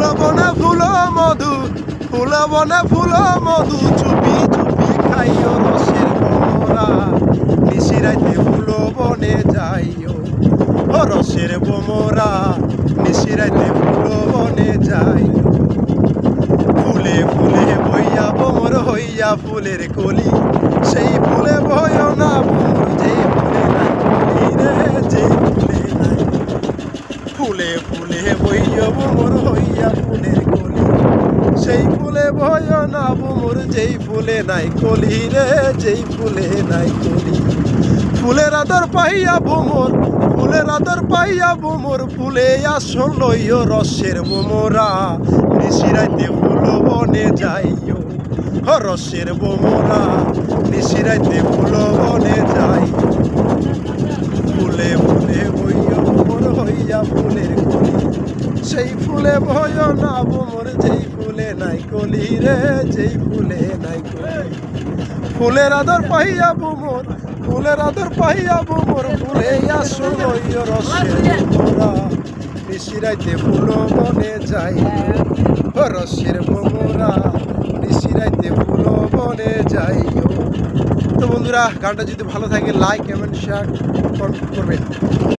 ফুল বনে ফুল মধু, ফুল বনে ফুল মধু, চুপি চুপি খাইও রসের বোমরা, নিশিরাইতে ফুল বনে যাইও, ও রসের বোমরা, নিশিরাইতে ফুল বনে যাইও। ফুলে ফুলে বইয়া বোমর হইয়া ফুলের কলি, সেই ফুলে বয় না বোমর, যে ফুলে নাই কলি রে, যে ফুলে নাই। ফুলে ফুলে বইয়া বোমর হইয়া ফুলের কলি, সেই ফুলে বয় না বোমর, যেই ফুলে নাই কলি রে, যেই ফুলে নাই কলি। ফুলের আদর পাইয়া বোমর, ফুলের আদর পাইয়া বোমর, ফুলে আসন লইও রসের বোমরা, নিশিরাইতে ফুল বনে যাইও, রসের বোমরা, নিশিরাইতে ফুল বনে যাইও। ফুলে ফুলে বইয়া বোমর হইয়া ফুলের কলি, সেই ফুলে বয় না বোমর, যেই ফুলে নাই কলি রে, যেই ফুলে নাই কলি। ফুলের আদর পাইয়া বোমর, ফুলের আদর পাইয়া বোমর, ফুলে আসন লইও রসের বোমরা, নিশিরাইতে ফুল বনে যাইও, রসের বোমরা, নিশিরাইতে ফুল বনে যাইও। তো বন্ধুরা, গানটা যদি ভালো থাকে লাইক কমেন্ট শেয়ার করবেন।